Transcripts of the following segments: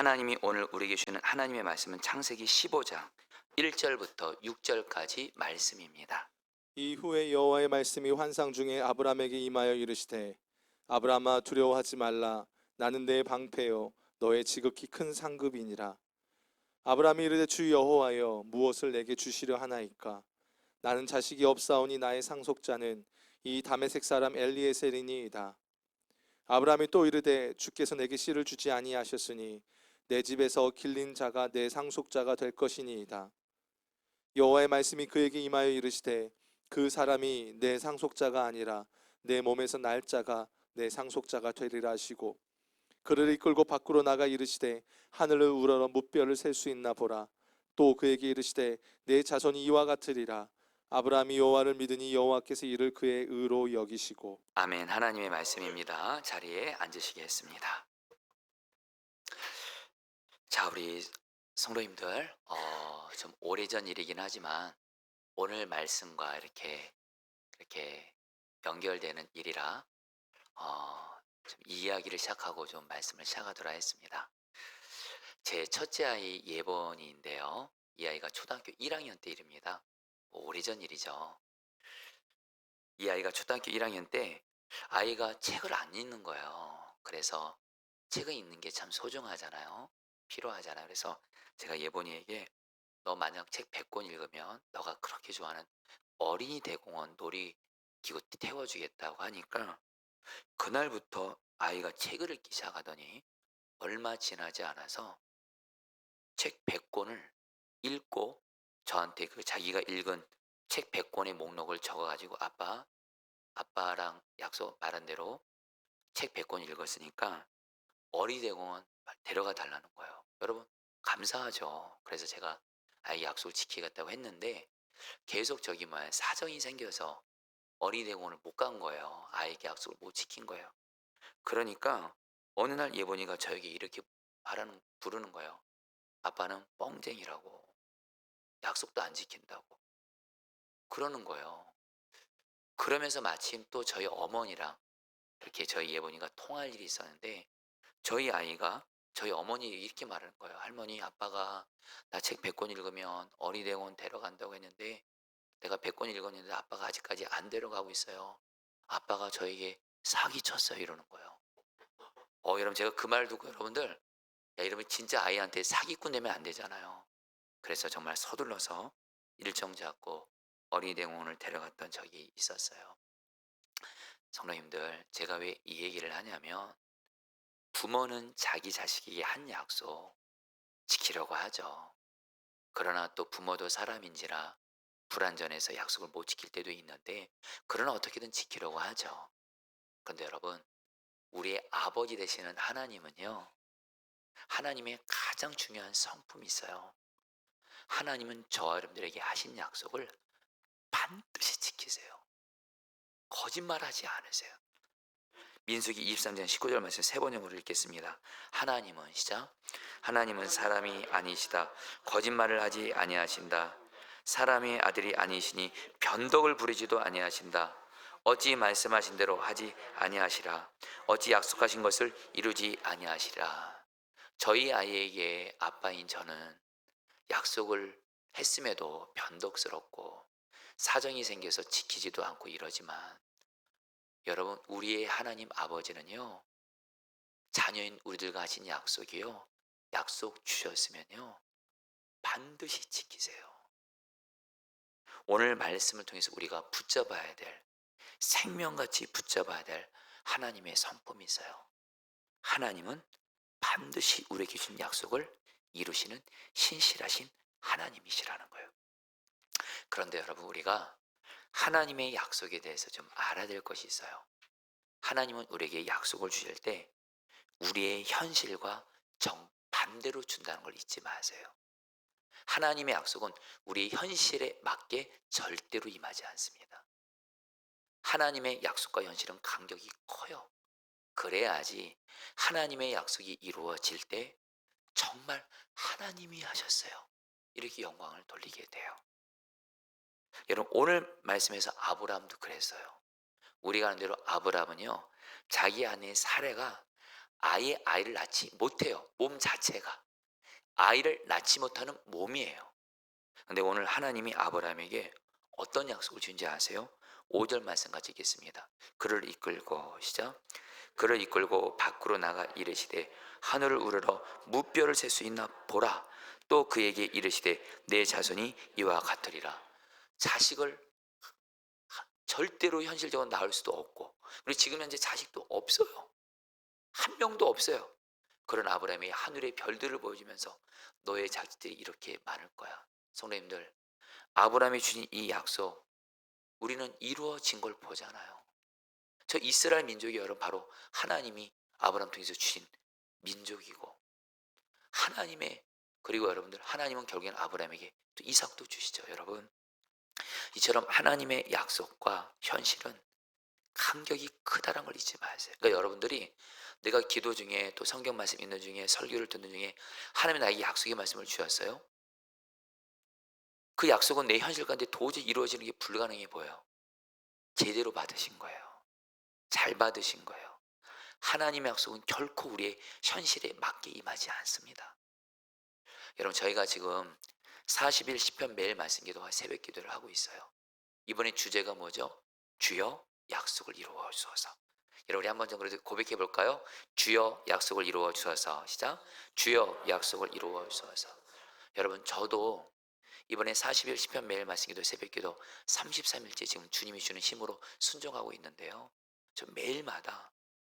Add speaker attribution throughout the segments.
Speaker 1: 하나님이 오늘 우리에게 주시는 하나님의 말씀은 창세기 15장 1절부터 6절까지 말씀입니다.
Speaker 2: 이후에 여호와의 말씀이 환상 중에 아브람에게 임하여 이르시되 아브람아 두려워하지 말라. 나는 내 방패요 너의 지극히 큰 상급이니라. 아브람이 이르되 주 여호와여 무엇을 내게 주시려 하나이까. 나는 자식이 없사오니 나의 상속자는 이 다메섹 사람 엘리에셀이니이다. 아브람이 또 이르되 주께서 내게 씨를 주지 아니하셨으니 내 집에서 길린 자가 내 상속자가 될 것이니이다. 여호와의 말씀이 그에게 임하여 이르시되 그 사람이 내 상속자가 아니라 내 몸에서 날 자가 내 상속자가 되리라 하시고 그를 이끌고 밖으로 나가 이르시되 하늘을 우러러 무뼈를 셀 수 있나 보라. 또 그에게 이르시되 내 자손이 이와 같으리라. 아브라함이 여호와를 믿으니 여호와께서 이를 그의 의로 여기시고.
Speaker 1: 아멘. 하나님의 말씀입니다. 자리에 앉으시겠습니다. 자, 우리 성도님들, 좀 오래전 일이긴 하지만 오늘 말씀과 이렇게 연결되는 일이라 좀 이야기를 시작하고 좀 말씀을 시작하도록 하겠습니다. 제 첫째 아이 예본이인데요. 이 아이가 초등학교 1학년 때 일입니다. 오래전 일이죠. 이 아이가 초등학교 1학년 때 아이가 책을 안 읽는 거예요. 그래서 책을 읽는 게 참 소중하잖아요. 필요하잖아요. 그래서 제가 예본이에게 너 만약 책 100권 읽으면 너가 그렇게 좋아하는 어린이 대공원 놀이기구 태워주겠다고 하니까 그날부터 아이가 책을 읽기 시작하더니 얼마 지나지 않아서 책 100권을 읽고 저한테 그 자기가 읽은 책 100권의 목록을 적어가지고 아빠랑 약속 말한 대로 책 100권 읽었으니까 어린이대공원 데려가 달라는 거예요. 여러분 감사하죠. 그래서 제가 아이 약속을 지키겠다고 했는데 계속 사정이 생겨서 어린이대공원을 못 간 거예요. 아이에게 약속을 못 지킨 거예요. 그러니까 어느 날 예본이가 저에게 이렇게 부르는 거예요. 아빠는 뻥쟁이라고 약속도 안 지킨다고 그러는 거예요. 그러면서 마침 또 저희 어머니랑 이렇게 저희 예본이가 통할 일이 있었는데 저희 아이가 저희 어머니에게 이렇게 말하는 거예요. 할머니, 아빠가 나 책 100권 읽으면 어린이대공원 데려간다고 했는데 내가 100권 읽었는데 아빠가 아직까지 안 데려가고 있어요. 아빠가 저에게 사기쳤어요. 이러는 거예요. 여러분 제가 그 말 듣고 여러분들 이러면 진짜 아이한테 사기꾼 되면 안 되잖아요. 그래서 정말 서둘러서 일정 잡고 어린이대공원을 데려갔던 적이 있었어요. 성도님들, 제가 왜 이 얘기를 하냐면 부모는 자기 자식에게 한 약속 지키려고 하죠. 그러나 또 부모도 사람인지라 불완전해서 약속을 못 지킬 때도 있는데 그러나 어떻게든 지키려고 하죠. 그런데 여러분, 우리의 아버지 되시는 하나님은요, 하나님의 가장 중요한 성품이 있어요. 하나님은 저와 여러분들에게 하신 약속을 반드시 지키세요. 거짓말하지 않으세요. 민수기 23장 19절 말씀 세 번역으로 읽겠습니다. 하나님은 시작. 하나님은 사람이 아니시다. 거짓말을 하지 아니하신다. 사람의 아들이 아니시니 변덕을 부리지도 아니하신다. 어찌 말씀하신 대로 하지 아니하시라. 어찌 약속하신 것을 이루지 아니하시라. 저희 아이에게 아빠인 저는 약속을 했음에도 변덕스럽고 사정이 생겨서 지키지도 않고 이러지만 여러분, 우리의 하나님 아버지는요, 자녀인 우리들과 하신 약속이요, 약속 주셨으면요 반드시 지키세요. 오늘 말씀을 통해서 우리가 붙잡아야 될, 생명같이 붙잡아야 될 하나님의 성품이 있어요. 하나님은 반드시 우리에게 주신 약속을 이루시는 신실하신 하나님이시라는 거예요. 그런데 여러분, 우리가 하나님의 약속에 대해서 좀 알아야 될 것이 있어요. 하나님은 우리에게 약속을 주실 때 우리의 현실과 정반대로 준다는 걸 잊지 마세요. 하나님의 약속은 우리의 현실에 맞게 절대로 임하지 않습니다. 하나님의 약속과 현실은 간격이 커요. 그래야지 하나님의 약속이 이루어질 때 정말 하나님이 하셨어요, 이렇게 영광을 돌리게 돼요. 여러분, 오늘 말씀에서 아브라함도 그랬어요. 우리가 아는 대로 아브라함은요, 자기 아내 사레가 아예 아이를 낳지 못해요. 몸 자체가 아이를 낳지 못하는 몸이에요. 근데 오늘 하나님이 아브라함에게 어떤 약속을 준지 아세요? 5절 말씀 같이 읽겠습니다. 그를 이끌고 시작. 그를 이끌고 밖으로 나가 이르시되 하늘을 우러러 무뼈를 셀 수 있나 보라. 또 그에게 이르시되 내 자손이 이와 같으리라. 자식을 절대로 현실적으로 낳을 수도 없고, 그리고 지금 현재 자식도 없어요. 한 명도 없어요. 그런 아브라함이 하늘의 별들을 보여주면서 너의 자식들이 이렇게 많을 거야. 성도님들, 아브라함이 주신 이 약속 우리는 이루어진 걸 보잖아요. 저 이스라엘 민족이 여러분 바로 하나님이 아브라함 통해서 주신 민족이고, 하나님의, 그리고 여러분들 하나님은 결국엔 아브라함에게 또 이삭도 주시죠. 여러분, 이처럼 하나님의 약속과 현실은 간격이 크다는 걸 잊지 마세요. 그러니까 여러분들이 내가 기도 중에 또 성경 말씀 읽는 중에 설교를 듣는 중에 하나님이 나에게 약속의 말씀을 주셨어요. 그 약속은 내 현실 가운데 도저히 이루어지는 게 불가능해 보여요. 제대로 받으신 거예요. 잘 받으신 거예요. 하나님의 약속은 결코 우리의 현실에 맞게 임하지 않습니다. 여러분, 저희가 지금 40일 10편 매일 말씀 기도와 새벽 기도를 하고 있어요. 이번에 주제가 뭐죠? 주여 약속을 이루어 주소서. 여러분, 우리 한번 좀 그래도 고백해 볼까요? 주여 약속을 이루어 주소서. 시작. 주여 약속을 이루어 주소서. 여러분, 저도 이번에 40일 10편 매일 말씀 기도 새벽 기도 33일째 지금 주님이 주는 힘으로 순종하고 있는데요. 저 매일마다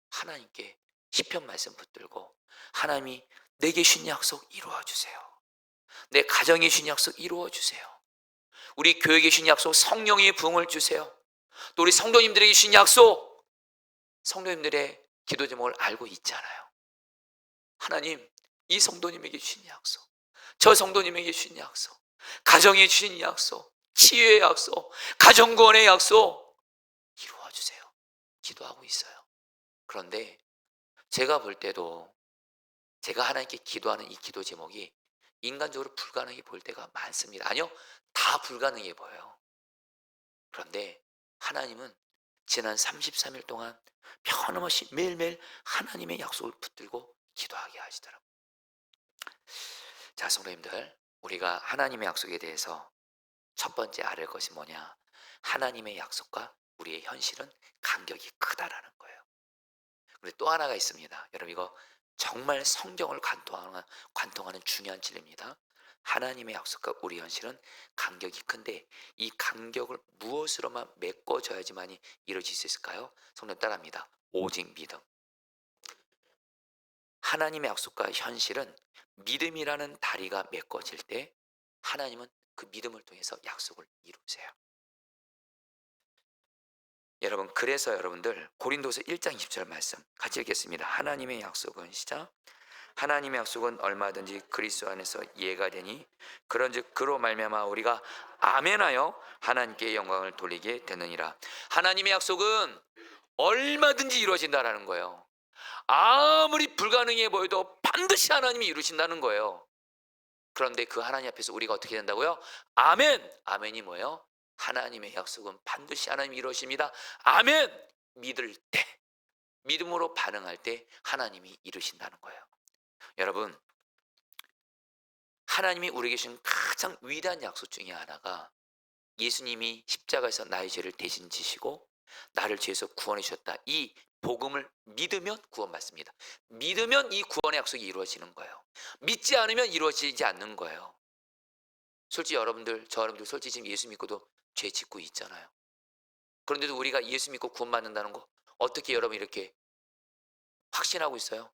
Speaker 1: 하나님께 10편 말씀 붙들고, 하나님이 내게 주신 약속 이루어 주세요. 내 가정에 주신 약속 이루어 주세요. 우리 교회에 주신 약속 성령의 부흥을 주세요. 또 우리 성도님들에게 주신 약속, 성도님들의 기도 제목을 알고 있잖아요. 하나님, 이 성도님에게 주신 약속, 저 성도님에게 주신 약속, 가정에 주신 약속, 치유의 약속, 가정구원의 약속 이루어 주세요. 기도하고 있어요. 그런데 제가 볼 때도 제가 하나님께 기도하는 이 기도 제목이 인간적으로 불가능해 보일 때가 많습니다. 아니요, 다 불가능해 보여요. 그런데 하나님은 지난 33일 동안 변함없이 매일매일 하나님의 약속을 붙들고 기도하게 하시더라고요. 자, 성도님들, 우리가 하나님의 약속에 대해서 첫 번째 알을 것이 뭐냐? 하나님의 약속과 우리의 현실은 간격이 크다라는 거예요. 그리고 또 하나가 있습니다. 여러분, 이거 정말 성경을 관통하는 중요한 진리입니다. 하나님의 약속과 우리 현실은 간격이 큰데 이 간격을 무엇으로만 메꿔줘야지만이 이루어질 수 있을까요? 성령 따라합니다. 오직 믿음. 하나님의 약속과 현실은 믿음이라는 다리가 메꿔질 때 하나님은 그 믿음을 통해서 약속을 이루세요. 여러분, 그래서 여러분들 고린도서 1장 20절 말씀 같이 읽겠습니다. 하나님의 약속은 시작. 하나님의 약속은 얼마든지 그리스도 안에서 이해가 되니 그런즉 그로 말미암아 우리가 아멘하여 하나님께 영광을 돌리게 되느니라. 하나님의 약속은 얼마든지 이루어진다라는 거예요. 아무리 불가능해 보여도 반드시 하나님이 이루신다는 거예요. 그런데 그 하나님 앞에서 우리가 어떻게 된다고요? 아멘. 아멘이 뭐예요? 하나님의 약속은 반드시 하나님이 이루십니다. 아멘. 믿을 때, 믿음으로 반응할 때 하나님이 이루신다는 거예요. 여러분, 하나님이 우리에게 주신 가장 위대한 약속 중에 하나가 예수님이 십자가에서 나의 죄를 대신 지시고 나를 죄에서 구원해 주셨다. 이 복음을 믿으면 구원받습니다. 믿으면 이 구원의 약속이 이루어지는 거예요. 믿지 않으면 이루어지지 않는 거예요. 솔직히 여러분들, 저 여러분들 솔직히 지금 예수 믿고도 죄 짓고 있잖아요. 그런데도 우리가 예수 믿고 구원받는다는 거 어떻게 여러분 이렇게 확신하고 있어요?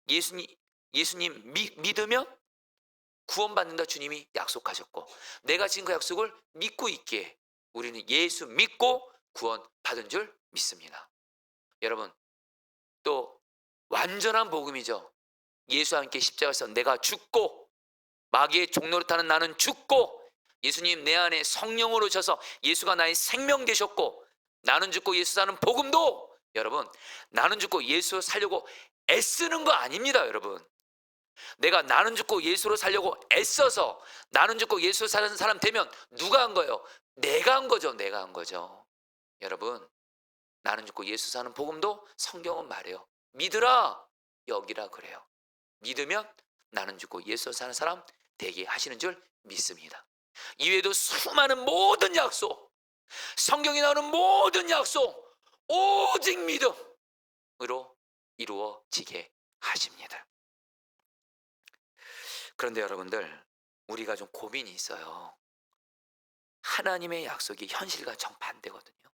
Speaker 1: 예수님 믿으면 구원받는다 주님이 약속하셨고, 내가 지금 그 약속을 믿고 있기에 우리는 예수 믿고 구원받은 줄 믿습니다. 여러분, 또 완전한 복음이죠. 예수와 함께 십자가에서 내가 죽고 마귀의 종노릇하는 나는 죽고 예수님 내 안에 성령으로 오셔서 예수가 나의 생명 되셨고, 나는 죽고 예수 사는 복음도 여러분, 나는 죽고 예수 살려고 애쓰는 거 아닙니다. 여러분, 내가 나는 죽고 예수로 살려고 애써서 나는 죽고 예수 사는 사람 되면 누가 한 거예요? 내가 한 거죠. 내가 한 거죠. 여러분, 나는 죽고 예수 사는 복음도 성경은 말해요. 믿으라 여기라 그래요. 믿으면 나는 죽고 예수 사는 사람 되게 하시는 줄 믿습니다. 이외에도 수많은 모든 약속, 성경에 나오는 모든 약속 오직 믿음으로 이루어지게 하십니다. 그런데 여러분들, 우리가 좀 고민이 있어요. 하나님의 약속이 현실과 정반대거든요.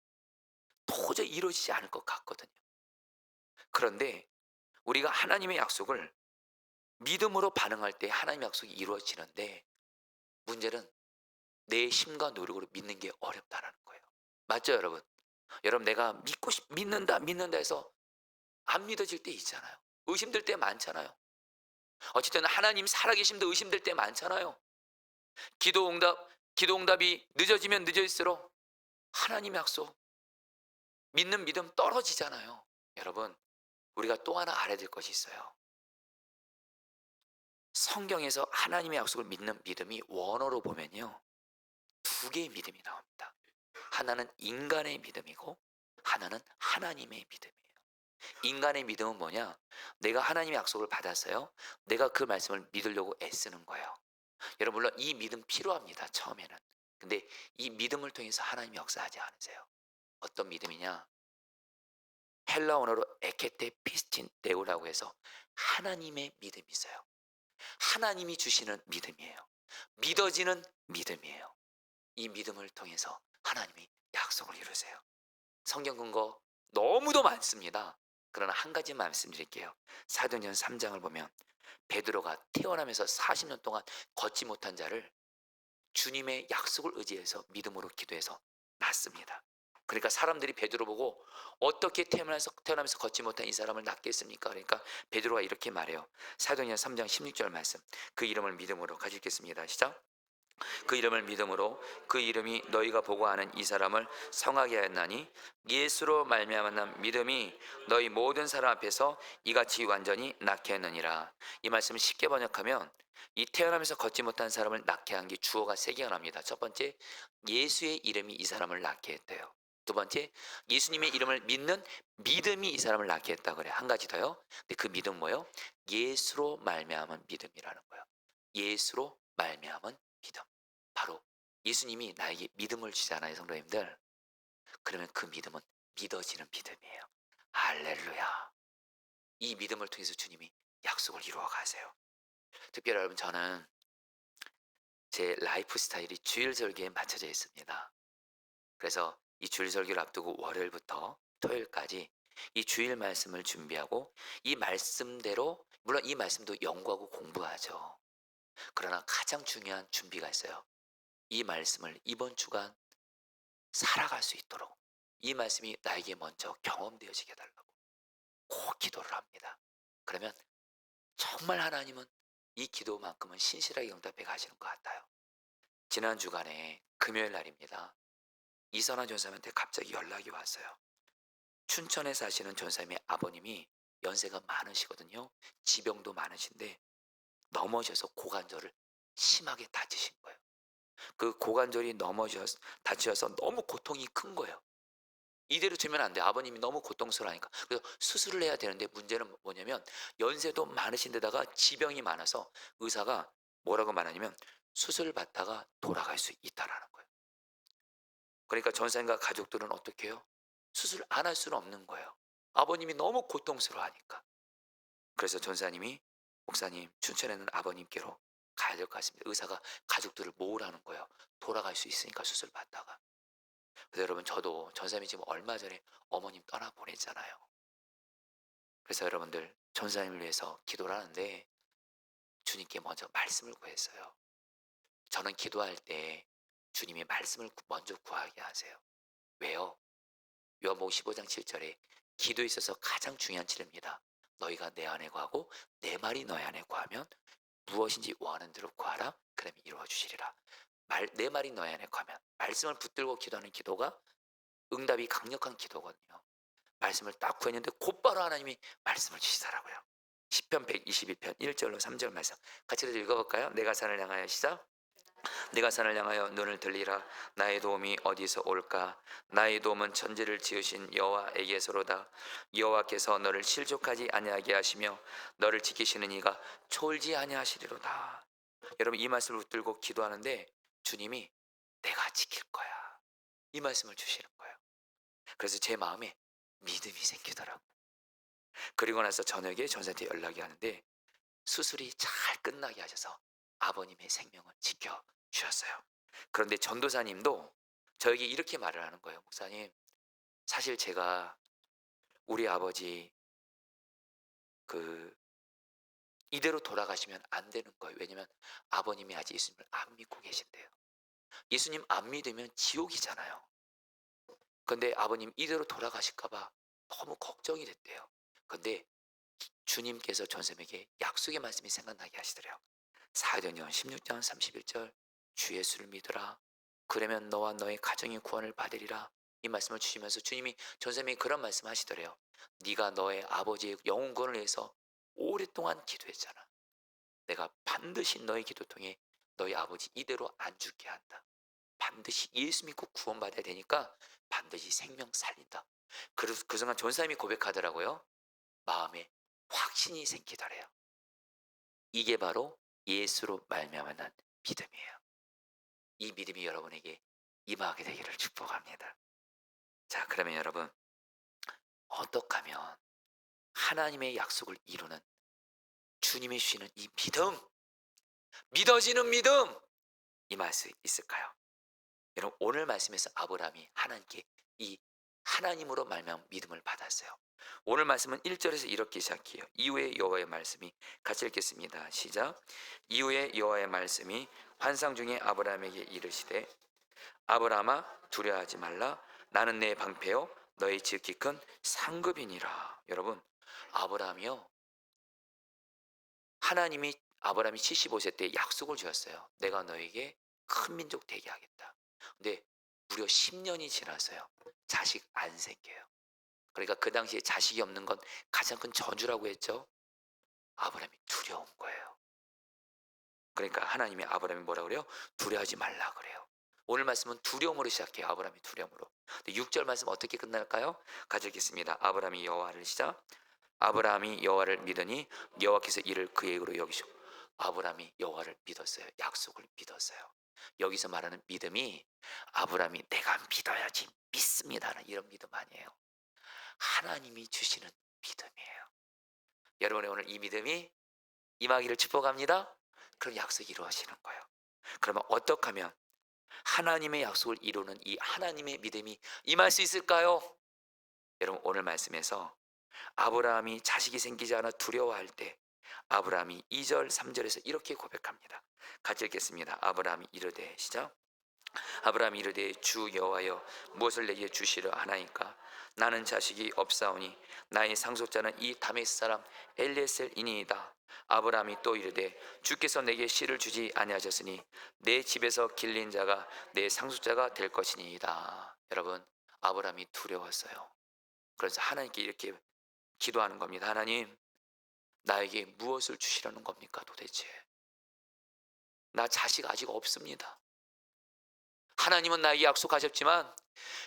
Speaker 1: 도저히 이루어지지 않을 것 같거든요. 그런데 우리가 하나님의 약속을 믿음으로 반응할 때 하나님의 약속이 이루어지는데, 문제는 내 힘과 노력으로 믿는 게 어렵다라는 거예요. 맞죠, 여러분? 여러분, 내가 믿는다 해서 안 믿어질 때 있잖아요. 의심될 때 많잖아요. 어쨌든 하나님 살아계심도 의심될 때 많잖아요. 기도 응답이 늦어지면 늦어질수록 하나님의 약속, 믿는 믿음 떨어지잖아요. 여러분, 우리가 또 하나 알아야 될 것이 있어요. 성경에서 하나님의 약속을 믿는 믿음이 원어로 보면요, 두 개의 믿음이 나옵니다. 하나는 인간의 믿음이고 하나는 하나님의 믿음이에요. 인간의 믿음은 뭐냐? 내가 하나님의 약속을 받았어요. 내가 그 말씀을 믿으려고 애쓰는 거예요. 여러분, 물론 이 믿음 필요합니다, 처음에는. 근데 이 믿음을 통해서 하나님이 역사하지 않으세요. 어떤 믿음이냐? 헬라 언어로 에케테 피스틴 데우라고 해서 하나님의 믿음이 있어요. 하나님이 주시는 믿음이에요. 믿어지는 믿음이에요. 이 믿음을 통해서 하나님이 약속을 이루세요. 성경 근거 너무도 많습니다. 그러나 한 가지 말씀드릴게요. 사도행전 3장을 보면 베드로가 태어나면서 40년 동안 걷지 못한 자를 주님의 약속을 의지해서 믿음으로 기도해서 낳습니다. 그러니까 사람들이 베드로 보고 어떻게 태어나면서 걷지 못한 이 사람을 낳겠습니까? 그러니까 베드로가 이렇게 말해요. 사도행전 3장 16절 말씀. 그 이름을 믿음으로 같이 읽겠습니다. 시작. 그 이름을 믿음으로 그 이름이 너희가 보고 아는 이 사람을 성하게 하였나니 예수로 말미암은 난 믿음이 너희 모든 사람 앞에서 이같이 완전히 낳게 했느니라. 이 말씀을 쉽게 번역하면 이 태어나면서 걷지 못한 사람을 낳게 한 게 주어가 세 개가 납니다. 첫 번째, 예수의 이름이 이 사람을 낳게 했대요. 두 번째, 예수님의 이름을 믿는 믿음이 이 사람을 낳게 했다 그래. 한 가지 더요. 근데 그 믿음 뭐예요? 예수로 말미암은 믿음이라는 거예요. 예수로 말미암은 믿음. 바로 예수님이 나에게 믿음을 주잖아요, 성도님들. 그러면 그 믿음은 믿어지는 믿음이에요. 할렐루야. 이 믿음을 통해서 주님이 약속을 이루어 가세요. 특별히 여러분, 저는 제 라이프 스타일이 주일 설교에 맞춰져 있습니다. 그래서 이 주일 설교를 앞두고 월요일부터 토요일까지 이 주일 말씀을 준비하고 이 말씀대로, 물론 이 말씀도 연구하고 공부하죠. 그러나 가장 중요한 준비가 있어요. 이 말씀을 이번 주간 살아갈 수 있도록 이 말씀이 나에게 먼저 경험되어지게 해달라고 꼭 기도를 합니다. 그러면 정말 하나님은 이 기도만큼은 신실하게 응답해 가시는 것 같아요. 지난 주간에 금요일 날입니다. 이선화 전사님한테 갑자기 연락이 왔어요. 춘천에 사시는 전사님의 아버님이 연세가 많으시거든요. 지병도 많으신데 넘어져서 고관절을 심하게 다치신 거예요. 그 고관절이 다치셔서 너무 고통이 큰 거예요. 이대로 두면 안 돼. 아버님이 너무 고통스러우니까. 그래서 수술을 해야 되는데 문제는 뭐냐면 연세도 많으신데다가 지병이 많아서 의사가 뭐라고 말하냐면 수술을 받다가 돌아갈 수 있다라는 거예요. 그러니까 전사님과 가족들은 어떻게 해요? 수술 안 할 수는 없는 거예요. 아버님이 너무 고통스러워하니까. 그래서 전사님이 목사님, 춘천에는 아버님께로 가야 될 것 같습니다. 의사가 가족들을 모으라는 거예요. 돌아갈 수 있으니까 수술 받다가. 그래서 여러분, 저도 전사님이 지금 얼마 전에 어머님 떠나 보냈잖아요. 그래서 여러분들, 전사님을 위해서 기도를 하는데 주님께 먼저 말씀을 구했어요. 저는 기도할 때 주님의 말씀을 먼저 구하게 하세요. 왜요? 요한복음 15장 7절에 기도에 있어서 가장 중요한 진리입니다. 너희가 내 안에 구하고 내 말이 너희 안에 구하면 무엇인지 원하는 대로 구하라. 그러면 이루어 주시리라. 내 말이 너희 안에 구하면, 말씀을 붙들고 기도하는 기도가 응답이 강력한 기도거든요. 말씀을 딱 구했는데 곧바로 하나님이 말씀을 주시더라고요. 시편 121편 1절로 3절 말씀 같이 읽어볼까요? 내가 산을 향하여 시작. 내가 산을 향하여 눈을 들리라. 나의 도움이 어디서 올까? 나의 도움은 천지를 지으신 여호와에게서로다. 여호와께서 너를 실족하지 아니하게 하시며 너를 지키시는 이가 졸지 아니하시리로다. 여러분, 이 말씀을 붙들고 기도하는데 주님이 내가 지킬 거야, 이 말씀을 주시는 거예요. 그래서 제 마음에 믿음이 생기더라고요. 그리고 나서 저녁에 전사한테 연락이 하는데 수술이 잘 끝나게 하셔서 아버님의 생명을 지켜주셨어요. 그런데 전도사님도 저에게 이렇게 말을 하는 거예요. 목사님, 사실 제가 우리 아버지 그 이대로 돌아가시면 안 되는 거예요. 왜냐면 아버님이 아직 예수님을 안 믿고 계신대요. 예수님 안 믿으면 지옥이잖아요. 근데 아버님 이대로 돌아가실까 봐 너무 걱정이 됐대요. 근데 주님께서 전쌤에게 약속의 말씀이 생각나게 하시더래요. 사도행전 16장 31절, 주 예수를 믿으라. 그러면 너와 너의 가정이 구원을 받으리라. 이 말씀을 주시면서 주님이 전쌤에게 그런 말씀 하시더래요. 네가 너의 아버지의 영혼 구원을 위해서 오랫동안 기도했잖아. 내가 반드시 너의 기도 통해 너희 아버지 이대로 안 죽게 한다. 반드시 예수 믿고 구원받아야 되니까 반드시 생명 살린다. 그래서 그 순간 전사님이 고백하더라고요. 마음에 확신이 생기더래요. 이게 바로 예수로 말미암아 난 믿음이에요. 이 믿음이 여러분에게 임하게 되기를 축복합니다. 자, 그러면 여러분, 어떻게 하면 하나님의 약속을 이루는 주님이 주시는 이 믿음, 믿어지는 믿음, 임할 수 있을까요? 여러분, 오늘 말씀에서 아브라함이 하나님께 이 하나님으로 말미암은 믿음을 받았어요. 오늘 말씀은 1절에서 이렇게 시작해요. 이후에 여호와의 말씀이, 같이 읽겠습니다. 시작. 이후에 여호와의 말씀이 환상 중에 아브라함에게 이르시되 아브라함아 두려워하지 말라. 나는 내 방패요 너의 지극히 큰 상급이니라. 여러분, 아브라함이요, 하나님이 아브라함이 75세 때 약속을 주었어요. 내가 너에게 큰 민족 되게 하겠다. 근데 무려 10년이 지났어요. 자식 안 생겨요. 그러니까 그 당시에 자식이 없는 건 가장 큰 저주라고 했죠. 아브라함이 두려운 거예요. 그러니까 하나님이 아브라함이 뭐라 그래요? 두려워하지 말라 그래요. 오늘 말씀은 두려움으로 시작해요. 아브라함이 두려움으로. 6절 말씀 어떻게 끝날까요? 같이 읽겠습니다. 아브라함이 여호와를 시작. 아브라함이 여호와를 믿으니 여호와께서 이를 그의 의로 여기시고. 아브라함이 여호와를 믿었어요. 약속을 믿었어요. 여기서 말하는 믿음이 아브라함이 내가 믿어야지 믿습니다는 이런 믿음 아니에요. 하나님이 주시는 믿음이에요. 여러분의 오늘 이 믿음이 임하기를 축복합니다. 그럼 약속이 이루어지는 거예요. 그러면 어떻게 하면 하나님의 약속을 이루는 이 하나님의 믿음이 임할 수 있을까요? 여러분, 오늘 말씀에서 아브라함이 자식이 생기지 않아 두려워할 때 아브라함이 2절 3절에서 이렇게 고백합니다. 같이 읽겠습니다. 아브라함이 이르되, 시작. 아브라함이 이르되 주 여호와여 무엇을 내게 주시려 하나이까? 나는 자식이 없사오니 나의 상속자는 이 다메스 사람 엘리에셀이니이다. 아브라함이 또 이르되 주께서 내게 씨를 주지 아니하셨으니 내 집에서 길린 자가 내 상속자가 될 것이니이다. 여러분, 아브라함이 두려웠어요. 그래서 하나님께 이렇게 기도하는 겁니다. 하나님, 나에게 무엇을 주시려는 겁니까 도대체? 나 자식 아직 없습니다. 하나님은 나에게 약속하셨지만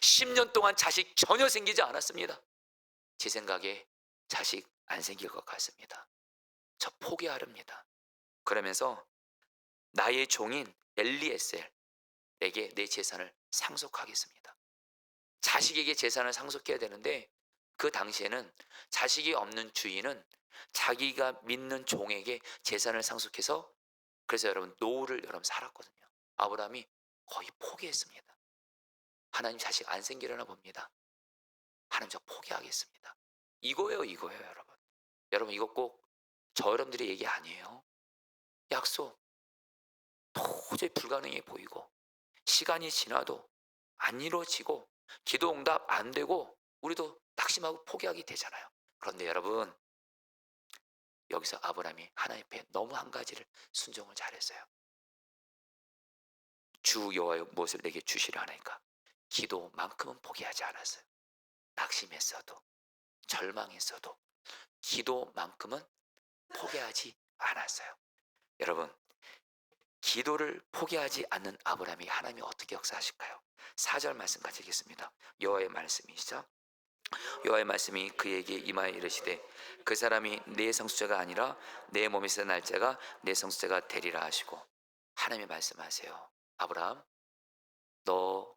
Speaker 1: 10년 동안 자식 전혀 생기지 않았습니다. 제 생각에 자식 안 생길 것 같습니다. 저 포기하렵니다. 그러면서 나의 종인 엘리에셀에게 내 재산을 상속하겠습니다. 자식에게 재산을 상속해야 되는데 그 당시에는 자식이 없는 주인은 자기가 믿는 종에게 재산을 상속해서, 그래서 여러분 노후를 여러분 살았거든요. 아브라함이 거의 포기했습니다. 하나님 자식 안 생기려나 봅니다. 하나님 저 포기하겠습니다. 이거예요, 이거예요, 여러분. 여러분, 이거 꼭 저 여러분들의 얘기 아니에요. 약속 도저히 불가능해 보이고 시간이 지나도 안 이루어지고 기도 응답 안 되고 우리도 낙심하고 포기하게 되잖아요. 그런데 여러분, 여기서 아브라함이 하나님 앞에 너무 한 가지를 순종을 잘했어요. 주 여호와여 무엇을 내게 주시려 하나이까? 기도만큼은 포기하지 않았어요. 낙심했어도 절망했어도 기도만큼은 포기하지 않았어요. 여러분, 기도를 포기하지 않는 아브라함이 하나님이 어떻게 역사하실까요? 4절 말씀 같이 읽겠습니다. 여호와의 말씀이시죠. 여호와의 말씀이 그에게 임하여 이르시되 그 사람이 내 성수자가 아니라 내 몸에서 날 자가 내 성수자가 되리라 하시고, 하나님이 말씀하세요. 아브라함, 너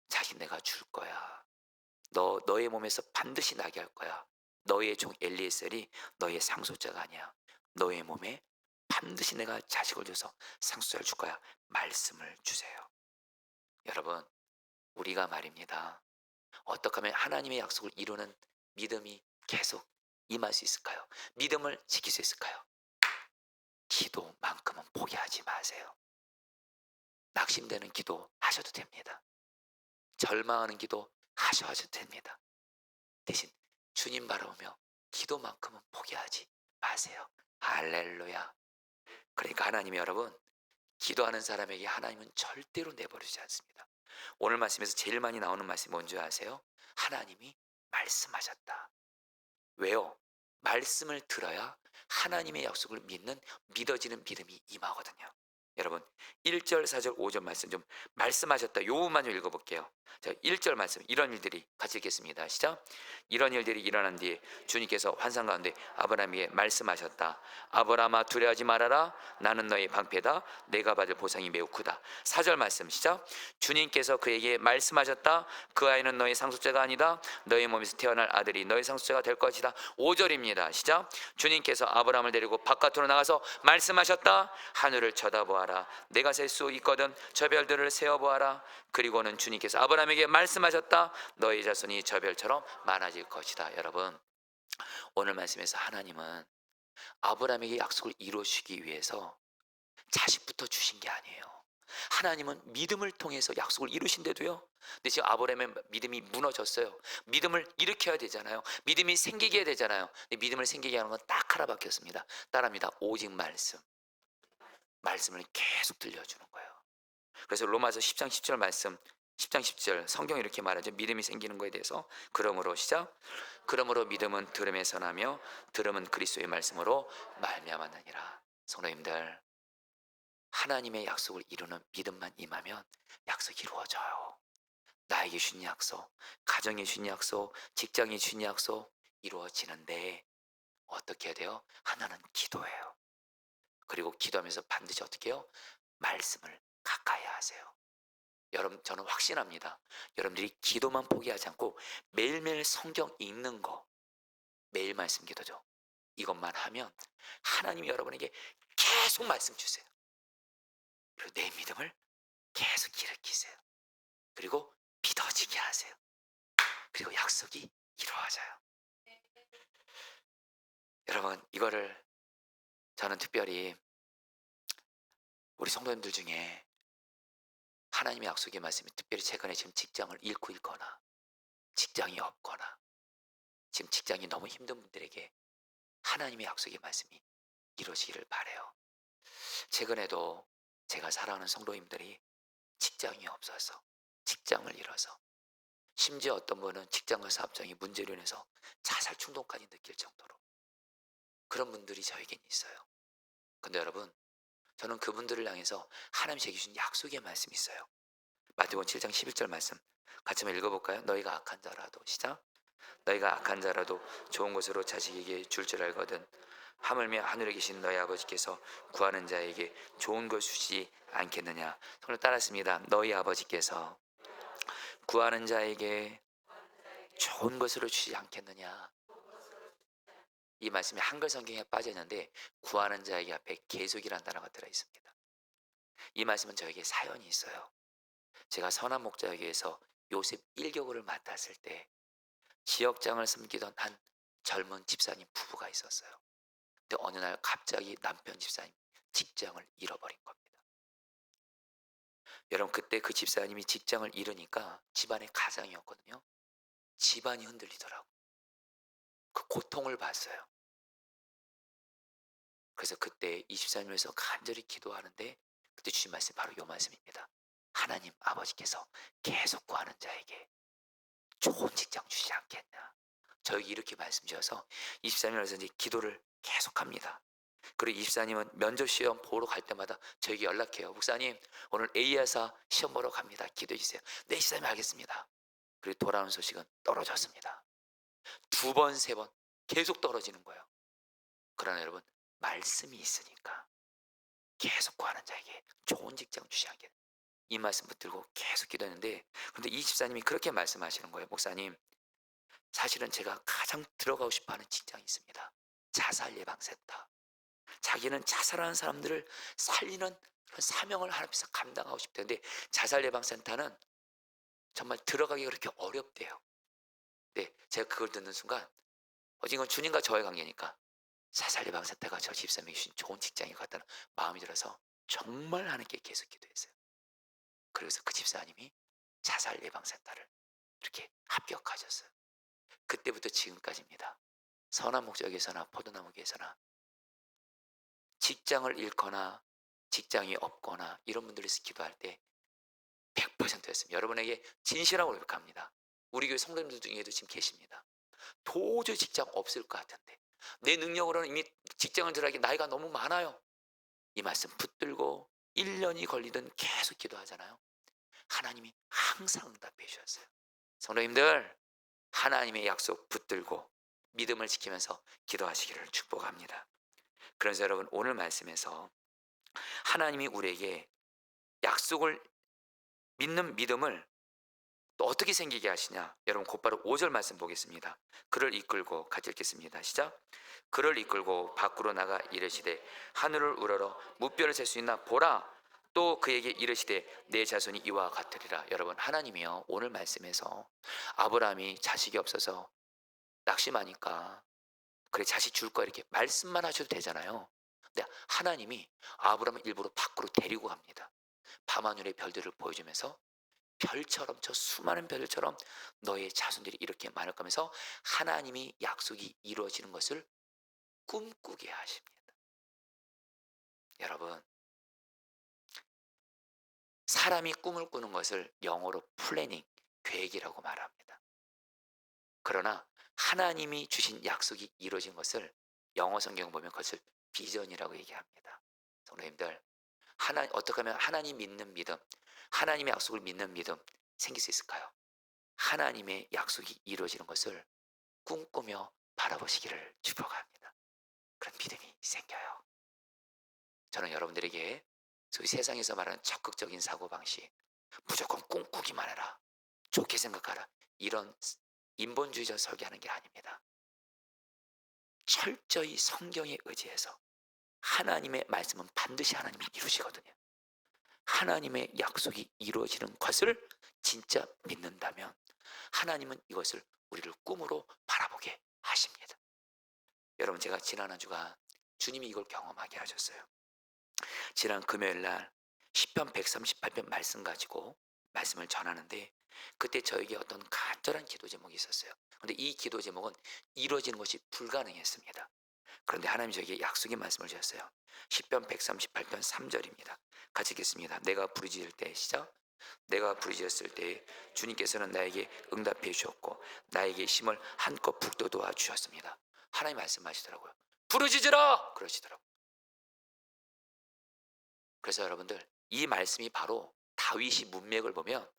Speaker 1: 자신 내가 줄 거야. 너의 몸에서 반드시 나게 할 거야. 너의 종 엘리에셀이 너의 상속자가 아니야. 너의 몸에 반드시 내가 자식을 줘서 상속자를 줄 거야. 말씀을 주세요. 여러분, 우리가 말입니다, 어떻게 하면 하나님의 약속을 이루는 믿음이 계속 임할 수 있을까요? 믿음을 지킬 수 있을까요? 기도만큼은 포기하지 마세요. 낙심되는 기도 하셔도 됩니다. 절망하는 기도 하셔도 됩니다. 대신 주님 바라보며 기도만큼은 포기하지 마세요. 할렐루야. 그러니까 하나님이, 여러분, 기도하는 사람에게 하나님은 절대로 내버리지 않습니다. 오늘 말씀에서 제일 많이 나오는 말씀이 뭔지 아세요? 하나님이 말씀하셨다. 왜요? 말씀을 들어야 하나님의 약속을 믿는, 믿어지는 믿음이 임하거든요. 여러분, 1절, 4절, 5절 말씀 좀, 말씀하셨다 요 부분만 좀 읽어볼게요. 자, 1절 말씀, 이런 일들이, 같이 읽겠습니다. 시작. 이런 일들이 일어난 뒤에 주님께서 환상 가운데 아브라함에게 말씀하셨다. 아브라함아, 두려워하지 말아라. 나는 너의 방패다. 내가 받을 보상이 매우 크다. 4절 말씀 시작. 주님께서 그에게 말씀하셨다. 그 아이는 너의 상속자가 아니다. 너의 몸에서 태어날 아들이 너의 상속자가 될 것이다. 5절입니다. 시작. 주님께서 아브라함을 데리고 바깥으로 나가서 말씀하셨다. 하늘을 쳐다보아라. 내가 셀 수 있거든 저 별들을 세어보아라. 그리고는 주님께서 아브라함에게 말씀하셨다. 너의 자손이 저 별처럼 많아질 것이다. 여러분, 오늘 말씀에서 하나님은 아브라함에게 약속을 이루시기 위해서 자식부터 주신 게 아니에요. 하나님은 믿음을 통해서 약속을 이루신데도요, 근데 지금 아브라함의 믿음이 무너졌어요. 믿음을 일으켜야 되잖아요. 믿음이 생기게 해야 되잖아요. 근데 믿음을 생기게 하는 건 딱 하나 바뀌었습니다. 따라합니다. 오직 말씀을 계속 들려주는 거예요. 그래서 로마서 10장 10절 말씀, 10장 10절 성경이 이렇게 말하죠. 믿음이 생기는 거에 대해서. 그러므로 시작. 그러므로 믿음은 들음에서 나며 들음은 그리스도의 말씀으로 말미암았느니라. 성도님들, 하나님의 약속을 이루는 믿음만 임하면 약속이 이루어져요. 나에게 주신 약속, 가정에 주신 약속, 직장에 주신 약속 이루어지는데 어떻게 해야 돼요? 하나는 기도예요. 그리고 기도하면서 반드시 어떻게 해요? 말씀을 가까이 하세요. 여러분, 저는 확신합니다. 여러분들이 기도만 포기하지 않고 매일매일 성경 읽는 거, 매일 말씀 기도죠. 이것만 하면 하나님이 여러분에게 계속 말씀 주세요. 그리고 내 믿음을 계속 일으키세요. 그리고 믿어지게 하세요. 그리고 약속이 이루어져요. 여러분, 이거를 저는 특별히 우리 성도님들 중에 하나님의 약속의 말씀이 특별히 최근에 지금 직장을 잃고 있거나 직장이 없거나 지금 직장이 너무 힘든 분들에게 하나님의 약속의 말씀이 이루어지기를 바라요. 최근에도 제가 사랑하는 성도님들이 직장이 없어서 직장을 잃어서, 심지어 어떤 분은 직장과 사업장이 문제로 인해서 자살 충동까지 느낄 정도로 그런 분들이 저에겐 있어요. 근데 여러분, 저는 그분들을 향해서 하나님이 제게 주신 약속의 말씀이 있어요. 마태복음 7장 11절 말씀 같이 한번 읽어볼까요? 너희가 악한 자라도, 시작. 너희가 악한 자라도 좋은 것으로 자식에게 줄 줄 알거든 하물며 하늘에 계신 너희 아버지께서 구하는 자에게 좋은 걸 주시지 않겠느냐. 손을 따랐습니다. 너희 아버지께서 구하는 자에게 좋은 것으로 주시지 않겠느냐. 이 말씀이 한글 성경에 빠져 있는데 구하는 자에게 앞에 계속이라는 단어가 들어 있습니다. 이 말씀은 저에게 사연이 있어요. 제가 선한 목자에게서 요셉 1교구를 맡았을 때 지역장을 섬기던 한 젊은 집사님 부부가 있었어요. 근데 어느 날 갑자기 남편 집사님 직장을 잃어버린 겁니다. 여러분, 그때 그 집사님이 직장을 잃으니까 집안의 가장이었거든요. 집안이 흔들리더라고요. 그 고통을 봤어요. 그래서 그때 이 집사님에서 간절히 기도하는데 그때 주신 말씀이 바로 이 말씀입니다. 하나님 아버지께서 계속 구하는 자에게 좋은 직장 주시지 않겠냐. 저에게 이렇게 말씀 주셔서 23년에서 이제 기도를 계속합니다. 그리고 이 집사님은 면접 시험 보러 갈 때마다 저에게 연락해요. 목사님, 오늘 A회사 시험 보러 갑니다. 기도해 주세요. 네, 집사님 알겠습니다. 그리고 돌아오는 소식은 떨어졌습니다. 두 번, 세 번 계속 떨어지는 거예요. 그러나 여러분, 말씀이 있으니까 계속 구하는 자에게 좋은 직장 주시하게, 이 말씀 붙들고 계속 기도했는데, 근데 이 집사님이 그렇게 말씀하시는 거예요. 목사님, 사실은 제가 가장 들어가고 싶어하는 직장이 있습니다. 자살 예방센터. 자기는 자살하는 사람들을 살리는 그런 사명을 하나님께서 감당하고 싶대는데, 자살 예방센터는 정말 들어가기 그렇게 어렵대요. 네, 제가 그걸 듣는 순간 이건 주님과 저의 관계니까 자살 예방센터가 저 집사님이 주신 좋은 직장인 것 같다는 마음이 들어서 정말 하나님께 계속 기도했어요. 그래서 그 집사님이 자살 예방센터를 이렇게 합격하셨어요. 그때부터 지금까지입니다. 선한 목적에서나 포도나무에서나 직장을 잃거나 직장이 없거나 이런 분들에서 기도할 때 100%였습니다. 여러분에게 진실하고 고백합니다. 우리 교회 성도님들 중에도 지금 계십니다. 도저히 직장 없을 것 같은데 내 능력으로는 이미 직장을 들어가기 나이가 너무 많아요. 이 말씀 붙들고 1년이 걸리든 계속 기도하잖아요. 하나님이 항상 응답해 주셨어요. 성도님들, 하나님의 약속 붙들고 믿음을 지키면서 기도하시기를 축복합니다. 그래서 여러분, 오늘 말씀에서 하나님이 우리에게 약속을 믿는 믿음을 또 어떻게 생기게 하시냐? 여러분, 곧바로 5절 말씀 보겠습니다. 그를 이끌고 같이 읽겠습니다. 시작. 그를 이끌고 밖으로 나가 이르시되 하늘을 우러러 무뼈를 잴 수 있나 보라. 또 그에게 이르시되 내 자손이 이와 같으리라. 여러분, 하나님이요, 오늘 말씀에서 아브라함이 자식이 없어서 낙심하니까 그래 자식 줄 거야 이렇게 말씀만 하셔도 되잖아요. 근데 하나님이 아브라함을 일부러 밖으로 데리고 갑니다. 밤하늘의 별들을 보여주면서 별처럼, 저 수많은 별처럼 너의 자손들이 이렇게 많을 거면서 하나님이 약속이 이루어지는 것을 꿈꾸게 하십니다. 여러분, 사람이 꿈을 꾸는 것을 영어로 플래닝, 계획이라고 말합니다. 그러나 하나님이 주신 약속이 이루어진 것을 영어 성경 보면 그것을 비전이라고 얘기합니다. 성도님들, 어떻게 하면 하나님 믿는 믿음, 하나님의 약속을 믿는 믿음 생길 수 있을까요? 하나님의 약속이 이루어지는 것을 꿈꾸며 바라보시기를 축복합니다. 그런 믿음이 생겨요. 저는 여러분들에게 소위 세상에서 말하는 적극적인 사고방식, 무조건 꿈꾸기만 해라, 좋게 생각하라, 이런 인본주의적 설계하는 게 아닙니다. 철저히 성경에 의지해서 하나님의 말씀은 반드시 하나님이 이루시거든요. 하나님의 약속이 이루어지는 것을 진짜 믿는다면 하나님은 이것을 우리를 꿈으로 바라보게 하십니다. 여러분, 제가 지난 한 주간 주님이 이걸 경험하게 하셨어요. 지난 금요일 날 시편 138편 말씀 가지고 말씀을 전하는데, 그때 저에게 어떤 간절한 기도 제목이 있었어요. 그런데 이 기도 제목은 이루어지는 것이 불가능했습니다. 그런데 하나님 저에게 약속의 말씀을 주셨어요. 시편 138편 3절입니다. 같이 읽겠습니다. 내가 부르짖을 때, 시작. 내가 부르짖었을 때 주님께서는 나에게 응답해 주셨고 나에게 힘을 한껏 북돋워 주셨습니다. 하나님 말씀하시더라고요. 부르짖으라 그러시더라고요. 그래서 여러분들, 이 말씀이 바로 다윗이 문맥을 보면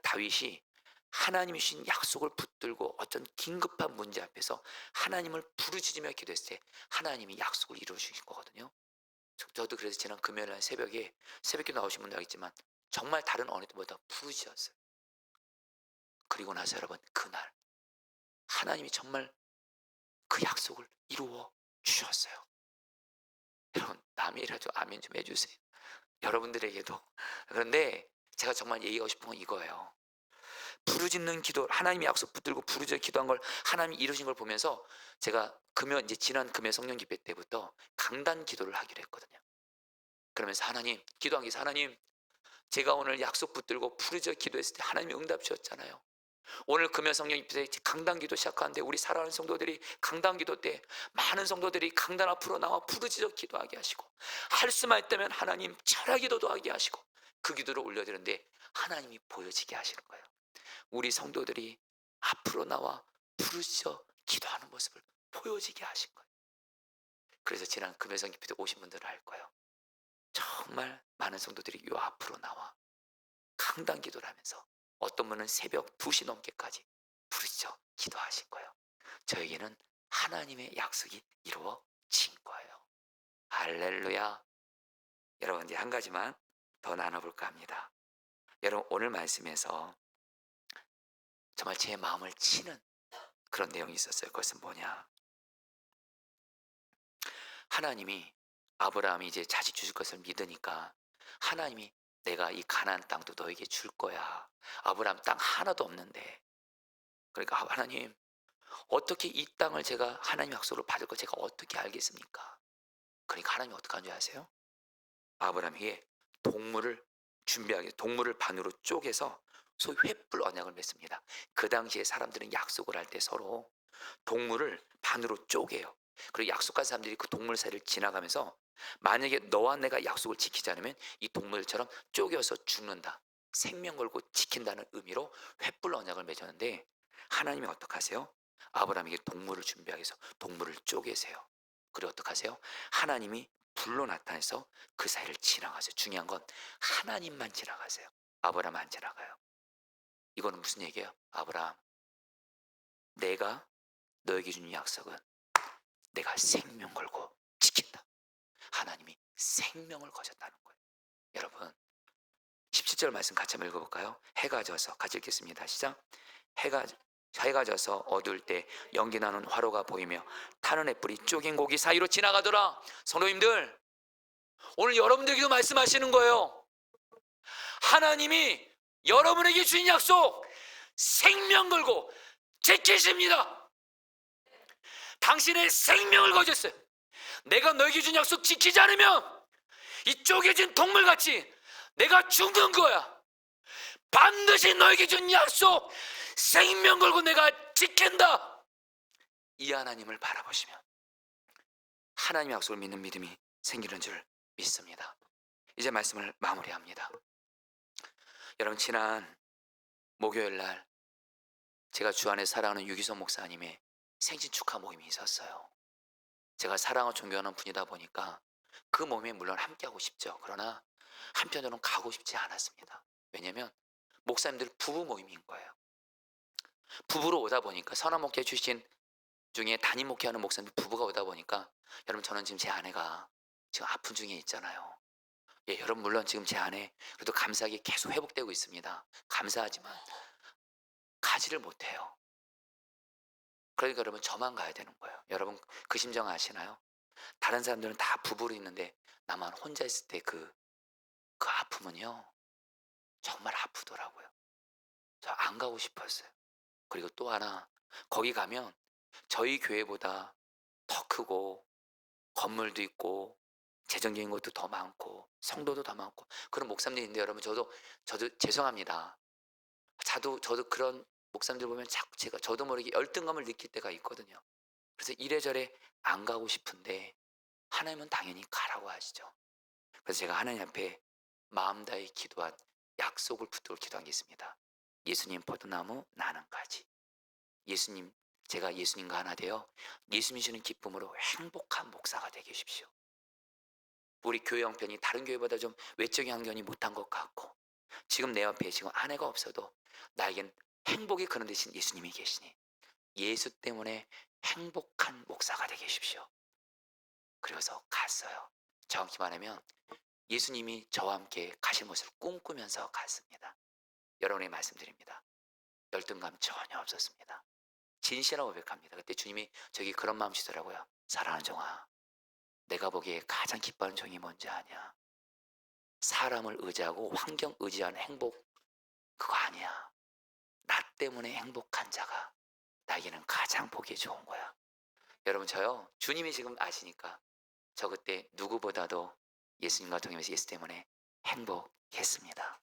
Speaker 1: 다윗이 하나님이 주신 약속을 붙들고 어떤 긴급한 문제 앞에서 하나님을 부르짖으며 기도했을 때 하나님이 약속을 이루어 주신 거거든요. 저도 그래서 지난 금요일 날 새벽에 나오신 분도 알겠지만 정말 다른 어느 때보다 부르짖었어요. 그리고 나서 여러분, 그날 하나님이 정말 그 약속을 이루어 주셨어요. 여러분, 남이라도 아멘 좀 해주세요. 여러분들에게도. 그런데 제가 정말 얘기하고 싶은 건 이거예요. 부르짖는 기도, 하나님의 약속 붙들고 부르짖어 기도한 걸 하나님이 이루신 걸 보면서 제가 지난 금요 성령 집회 때부터 강단 기도를 하기로 했거든요. 그러면서 기도한 게 하나님, 제가 오늘 약속 붙들고 부르짖어 기도했을 때 하나님이 응답 주셨잖아요. 오늘 금요 성령 집회 때 강단 기도 시작하는데 우리 사랑하는 성도들이 강단 기도 때 많은 성도들이 강단 앞으로 나와 부르짖어 기도하게 하시고, 할 수만 있다면 하나님 철야 기도도 하게 하시고 그 기도를 올려드렸는데 하나님이 보여지게 하시는 거예요. 우리 성도들이 앞으로 나와 부르짖어 기도하는 모습을 보여지게 하신 거예요. 그래서 지난 금요성 기도 오신 분들은 알 거예요. 정말 많은 성도들이 요 앞으로 나와 강단 기도를 하면서 어떤 분은 새벽 2시 넘게까지 부르짖어 기도하신 거예요. 저에게는 하나님의 약속이 이루어진 거예요. 할렐루야. 여러분, 이제 한 가지만 더 나눠볼까 합니다. 여러분, 오늘 말씀에서 정말 제 마음을 치는 그런 내용이 있었어요. 그것은 뭐냐? 하나님이 아브라함이 이제 자식 주실 것을 믿으니까 하나님이 내가 이 가나안 땅도 너에게 줄 거야. 아브라함 땅 하나도 없는데. 그러니까 하나님, 어떻게 이 땅을 제가 하나님 약속으로 받을 거 제가 어떻게 알겠습니까? 그러니까 하나님이 어떻게 하는지 아세요? 아브라함에게 동물을 준비하게, 동물을 반으로 쪼개서 소위 횃불 언약을 맺습니다. 그 당시에 사람들은 약속을 할 때 서로 동물을 반으로 쪼개요. 그리고 약속한 사람들이 그 동물 사이를 지나가면서 만약에 너와 내가 약속을 지키지 않으면 이 동물처럼 쪼개서 죽는다, 생명 걸고 지킨다는 의미로 횃불 언약을 맺었는데, 하나님이 어떻게 하세요? 아브라함에게 동물을 준비하기 위해서 동물을 쪼개세요. 그리고 어떻게 하세요? 하나님이 불로 나타나서 그 사이를 지나가세요. 중요한 건 하나님만 지나가세요. 아브라함 안 지나가요. 이거는 무슨 얘기예요? 아브라함, 내가 너에게 준 약속은 내가 생명 걸고 지킨다. 하나님이 생명을 거셨다는 거예요. 여러분, 17절 말씀 같이 한번 읽어볼까요? 해가 져서 같이 읽겠습니다. 시작. 해가 져서 어두울 때 연기 나는 화로가 보이며 타는 횃불이 쪼갠 고기 사이로 지나가더라. 성도님들, 오늘 여러분들에게도 말씀하시는 거예요. 하나님이 여러분에게 주신 약속 생명 걸고 지키십니다. 당신의 생명을 거셨어요. 내가 너에게 준 약속 지키지 않으면 이 쪼개진 동물같이 내가 죽는 거야. 반드시 너에게 준 약속 생명 걸고 내가 지킨다. 이 하나님을 바라보시면 하나님의 약속을 믿는 믿음이 생기는 줄 믿습니다. 이제 말씀을 마무리합니다. 여러분, 지난 목요일 날 제가 주 안에 사랑하는 유기성 목사님의 생신 축하 모임이 있었어요. 제가 사랑하고 존경하는 분이다 보니까 그 모임에 물론 함께하고 싶죠. 그러나 한편으로는 가고 싶지 않았습니다. 왜냐하면 목사님들 부부 모임인 거예요. 부부로 오다 보니까 선한 목회 출신 중에 담임 목회하는 목사님 부부가 오다 보니까, 여러분, 저는 지금 제 아내가 지금 아픈 중에 있잖아요. 예, 여러분, 물론 지금 제 아내 그래도 감사하게 계속 회복되고 있습니다. 감사하지만 가지를 못해요. 그러니까 여러분, 저만 가야 되는 거예요. 여러분, 그 심정 아시나요? 다른 사람들은 다 부부로 있는데 나만 혼자 있을 때 그 아픔은요, 정말 아프더라고요. 저 안 가고 싶었어요. 그리고 또 하나, 거기 가면 저희 교회보다 더 크고 건물도 있고 재정적인 것도 더 많고 성도도 더 많고 그런 목사님들이 있는데, 여러분, 저도 죄송합니다. 저도 그런 목사님들 보면 자꾸 저도 모르게 열등감을 느낄 때가 있거든요. 그래서 이래저래 안 가고 싶은데 하나님은 당연히 가라고 하시죠. 그래서 제가 하나님 앞에 마음 다해 기도한, 약속을 붙들고 기도한 게 있습니다. 예수님 포도나무, 나는 가지. 예수님, 제가 예수님과 하나 되어 예수님 주는 기쁨으로 행복한 목사가 되게 해주십시오. 우리 교회 형편이 다른 교회보다 좀 외적인 환경이 못한 것 같고, 지금 내 옆에 지금 아내가 없어도 나에겐 행복이 그런 대신 예수님이 계시니 예수 때문에 행복한 목사가 되게 해주십시오. 그래서 갔어요. 정확히 말하면 예수님이 저와 함께 가실 모습을 꿈꾸면서 갔습니다. 여러분에게 말씀드립니다. 열등감 전혀 없었습니다. 진실하고 고백합니다. 그때 주님이 저에게 그런 마음 주시더라고요. 사랑하는 종아, 내가 보기에 가장 기뻐하는 종이 뭔지 아냐? 사람을 의지하고 환경 의지하는 행복, 그거 아니야. 나 때문에 행복한 자가 나에게는 가장 보기에 좋은 거야. 여러분, 저요, 주님이 지금 아시니까 저 그때 누구보다도 예수님과 동행하면서 예수 때문에 행복했습니다.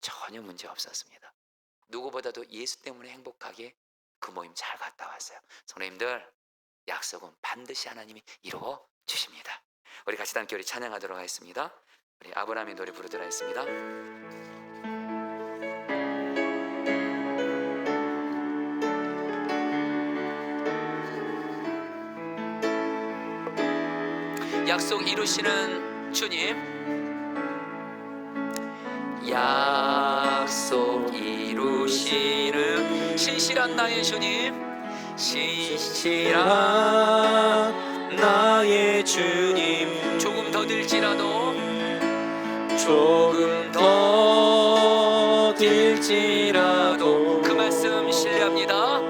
Speaker 1: 전혀 문제 없었습니다. 누구보다도 예수 때문에 행복하게 그 모임 잘 갔다 왔어요. 성도님들, 약속은 반드시 하나님이 이루어 주십니다. 우리 같이 함께 우리 찬양하도록 하겠습니다. 우리 아브라함의 노래 부르도록 하겠습니다. 약속 이루시는 주님, 약속 이루시는 신실한 나의 주님, 신실한 나의 주님, 조금 더딜지라도 그 말씀 신뢰합니다.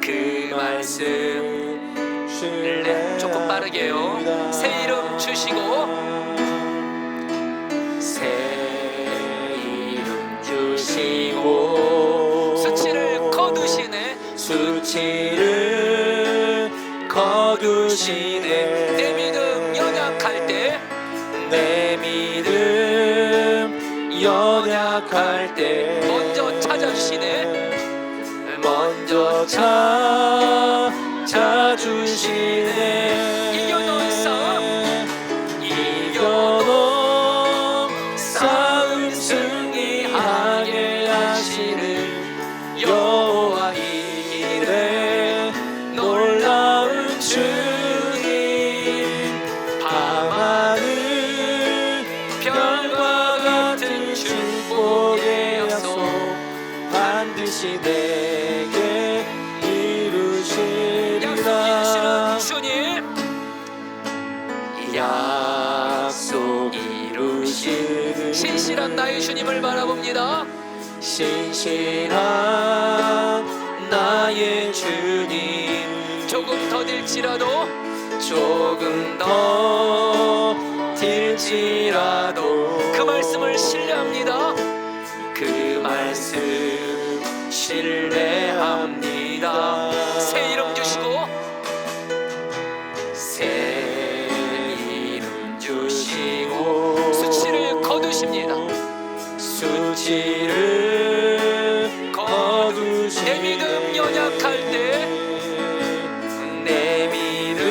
Speaker 1: 그 말씀 신뢰. 조금 빠르게요. 새 이름 주시고, 새 이름 주시고, 수치를 거두시네, 수치를 거두시네. 내 믿음 연약할 때, 내 믿음 연약할 때 먼저 찾아주시네, 먼저 찾아주시네. 이겨놓은 싸움 승리하게 하시는 여호와 이레, 놀라운 주님, 밤하늘 별과 같은 축복의 약속 반드시 내게 이루시리라. 약속 이루시는 주님, 약속 이루시는 신실한 나의 주님을 바라봅니다. 신실한 나의 주님, 조금 더딜지라도, 조금 더딜지라도 그 말씀을 신뢰합니다. 그 말씀 신뢰합니다. 새 이름 주시고, 새 이름 주시고, 수치를 거두십니다. 수치를 거두시네. 내 믿음 연약할 때, 내 믿음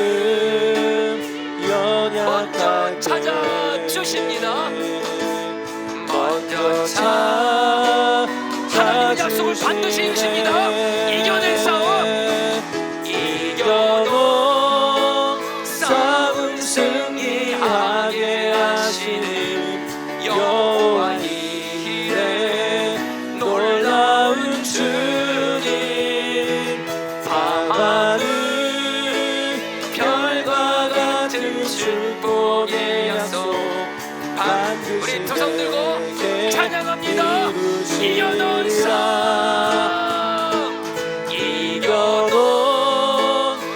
Speaker 1: 연약할 때 먼저 찾아주십니다. 먼저 하나님의 약속을 반드시 이루십니다. 이겨낸 싸움, 이겨놓은 싸움 승리하게 하시는 여호와 이레, 놀라운 주님, 밤하늘 별과 같은 축복의 약속 반드시. 우리 두 손 들고 찬양합니다. 이겨놓은 싸움, 이겨놓은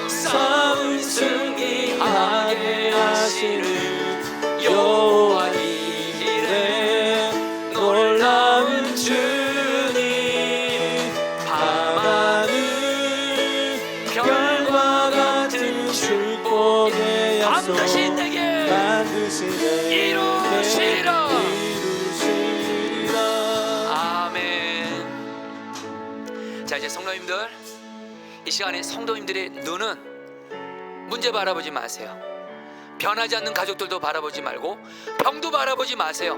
Speaker 1: 싸움 승리하게 하시는 여호와 이레, 놀라운 주님, 밤하늘 별과 같은 축복의 약속 반드시 내게 이루시리라. 자, 이제 성도님들, 이 시간에 성도님들의 눈은 문제 바라보지 마세요. 변하지 않는 가족들도 바라보지 말고 병도 바라보지 마세요.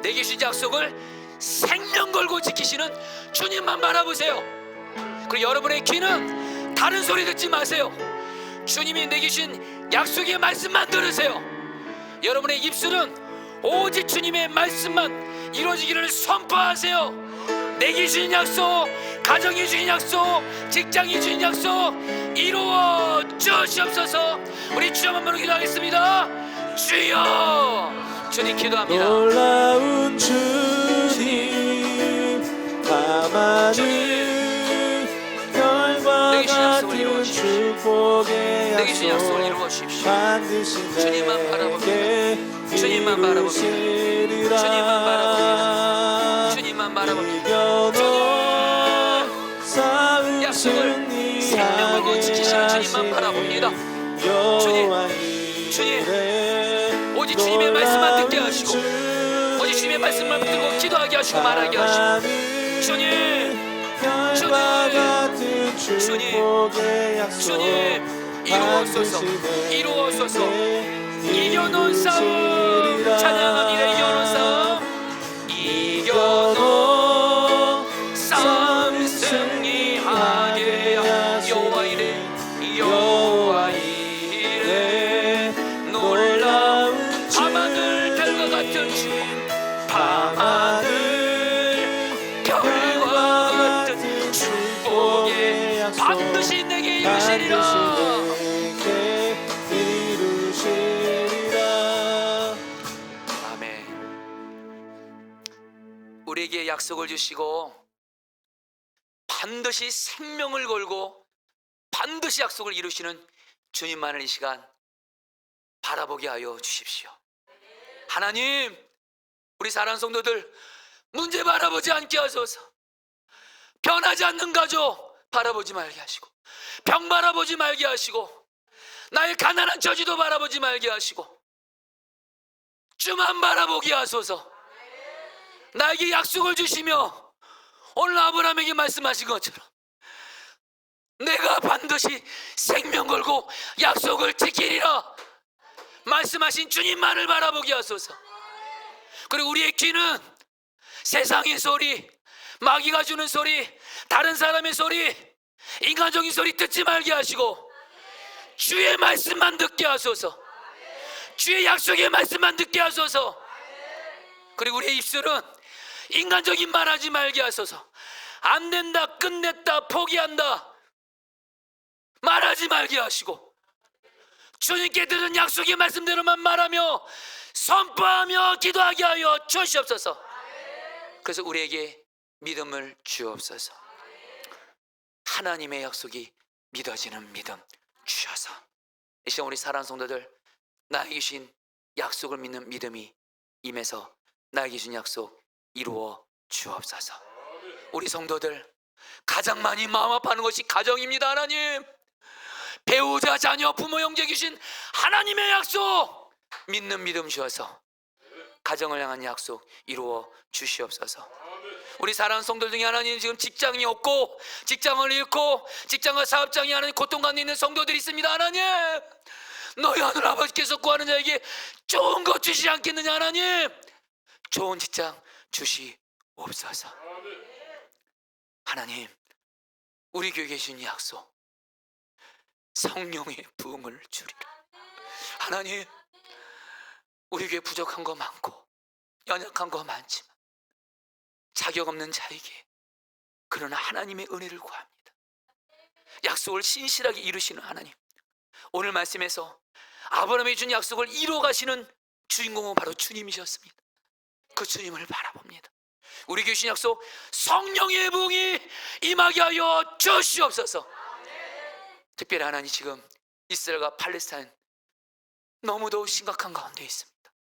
Speaker 1: 내게 주신 약속을 생명 걸고 지키시는 주님만 바라보세요. 그리고 여러분의 귀는 다른 소리 듣지 마세요. 주님이 내게 주신 약속의 말씀만 들으세요. 여러분의 입술은 오직 주님의 말씀만 이루어지기를 선포하세요. 내게 주신 약속, 가정이 주신 약속, 직장이 주신 약속 이루어 주시옵소서. 우리 주여 한번 기도하겠습니다. 주여, 주님 기도합니다.
Speaker 2: 놀라운 주님, 밤하늘 별과 같은 축복의
Speaker 1: 내게 주신 약속을 이루어
Speaker 2: 약속
Speaker 1: 주십시오.
Speaker 2: 반드시
Speaker 1: 주님만 바라봅니다.
Speaker 2: 내게
Speaker 1: 주님만 바라봅니다.
Speaker 2: 이루시리라.
Speaker 1: 주님만 바라봅니다. 주님만 바라봅니다. 주님, 약속을 생명 걸고 지키시는 주님만 바라봅니다. 주님, 오직 주님의 말씀만 듣게 하시고, 오직 주님의 말씀만 듣고 기도하게 하시고 말하게 하시고, 주님, 주님, 이루어소서, 이루어소서. 이겨놓은 싸움 찬양합니다. 이겨놓은 싸움, 이겨놓은 싸움 승리하게 여호와 이레, 여호와 이레, 우리에게 약속을 주시고 반드시 생명을 걸고 반드시 약속을 이루시는 주님만을 이 시간 바라보게 하여 주십시오. 하나님, 우리 사랑하는 성도들 문제 바라보지 않게 하소서. 변하지 않는 가족 바라보지 말게 하시고, 병 바라보지 말게 하시고, 나의 가난한 처지도 바라보지 말게 하시고, 주만 바라보게 하소서. 나에게 약속을 주시며 오늘 아브라함에게 말씀하신 것처럼 내가 반드시 생명 걸고 약속을 지키리라 말씀하신 주님만을 바라보게 하소서. 그리고 우리의 귀는 세상의 소리, 마귀가 주는 소리, 다른 사람의 소리, 인간적인 소리 듣지 말게 하시고 주의 말씀만 듣게 하소서. 주의 약속의 말씀만 듣게 하소서. 그리고 우리의 입술은 인간적인 말 하지 말게 하소서. 안 된다, 끝냈다, 포기한다 말하지 말게 하시고 주님께 들은 약속의 말씀대로만 말하며 선포하며 기도하게 하여 주시옵소서. 그래서 우리에게 믿음을 주옵소서. 하나님의 약속이 믿어지는 믿음 주셔서 이 시간 우리 사랑하는 성도들, 나에게 주신 약속을 믿는 믿음이 임해서 나에게 주신 약속 이루어 주옵소서. 우리 성도들 가장 많이 마음 아파하는 것이 가정입니다. 하나님, 배우자, 자녀, 부모, 형제 주신 하나님의 약속 믿는 믿음 주어서 가정을 향한 약속 이루어 주시옵소서. 우리 사랑하는 성도들 중에 하나님 지금 직장이 없고 직장을 잃고 직장과 사업장이 하는 고통 가운데 있는 성도들이 있습니다. 하나님, 너희 하늘 아버지께서 구하는 자에게 좋은 것 주시지 않겠느냐. 하나님, 좋은 직장 주시옵소서. 하나님, 우리 교회에 주신 약속 성령의 부흥을 주리라. 하나님, 우리 교회 부족한 거 많고 연약한 거 많지만 자격 없는 자에게 그러나 하나님의 은혜를 구합니다. 약속을 신실하게 이루시는 하나님, 오늘 말씀에서 아브라함이 준 약속을 이루어 가시는 주인공은 바로 주님이셨습니다. 그 주님을 바라봅니다. 우리 교회 주신 약속 성령의 부흥이 임하게 하여 주시옵소서. 특별히 하나님, 지금 이스라엘과 팔레스타인 너무도 심각한 가운데 있습니다.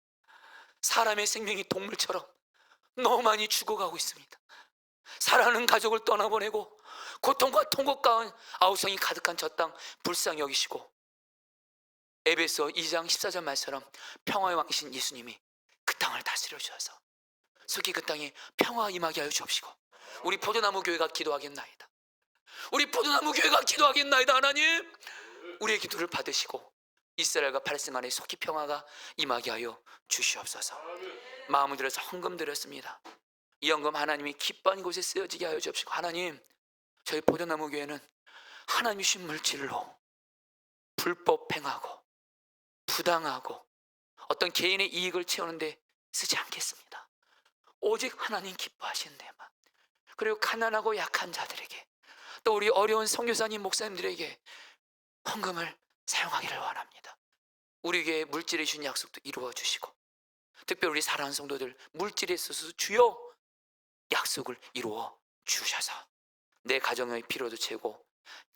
Speaker 1: 사람의 생명이 동물처럼 너무 많이 죽어가고 있습니다. 사랑하는 가족을 떠나보내고 고통과 통곡 가운 아우성이 가득한 저 땅 불쌍히 여기시고 에베소 2장 14절 말처럼 평화의 왕이신 예수님이 그 땅을 다스려 주셔서 속히 그 땅에 평화 임하게 하여 주옵시고 우리 포도나무 교회가 기도하겠나이다. 우리 포도나무 교회가 기도하겠나이다. 하나님, 우리의 기도를 받으시고 이스라엘과 팔레스틴 간에 속히 평화가 임하게 하여 주시옵소서. 마음을 들여서 헌금 드렸습니다. 이 헌금 하나님이 기뻐하는 곳에 쓰여지게 하여 주옵시고, 하나님, 저희 포도나무 교회는 하나님이 주신 물질로 불법 행하고 부당하고 어떤 개인의 이익을 채우는데 쓰지 않겠습니다. 오직 하나님 기뻐하시는 데만, 그리고 가난하고 약한 자들에게 또 우리 어려운 선교사님 목사님들에게 헌금을 사용하기를 원합니다. 우리 교회 물질에 주신 약속도 이루어 주시고 특별히 우리 사랑하는 성도들 물질에 있어서 주여 약속을 이루어 주셔서 내 가정의 필요도 채우고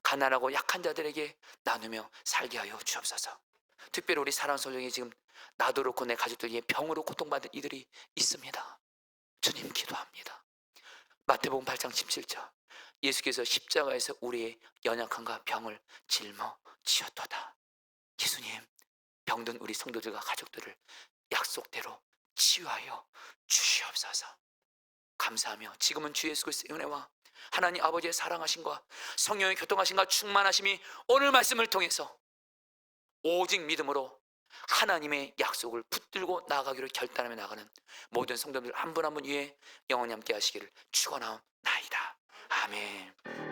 Speaker 1: 가난하고 약한 자들에게 나누며 살게 하여 주옵소서. 특별히 우리 사랑하는 성도들이 지금 나도 그렇고 내 가족들에게 병으로 고통받는 이들이 있습니다. 주님 기도합니다. 마태복음 8장 17절, 예수께서 십자가에서 우리의 연약함과 병을 짊어지셨도다. 예수님, 병든 우리 성도들과 가족들을 약속대로 치유하여 주시옵소서. 감사하며 지금은 주 예수 그리스도의 은혜와 하나님 아버지의 사랑하심과 성령의 교통하심과 충만하심이 오늘 말씀을 통해서 오직 믿음으로 하나님의 약속을 붙들고 나아가기로 결단하며 나가는 모든 성도들 한 분 한 분 위에 영원히 함께 하시기를 축원하옵나이다. 아멘.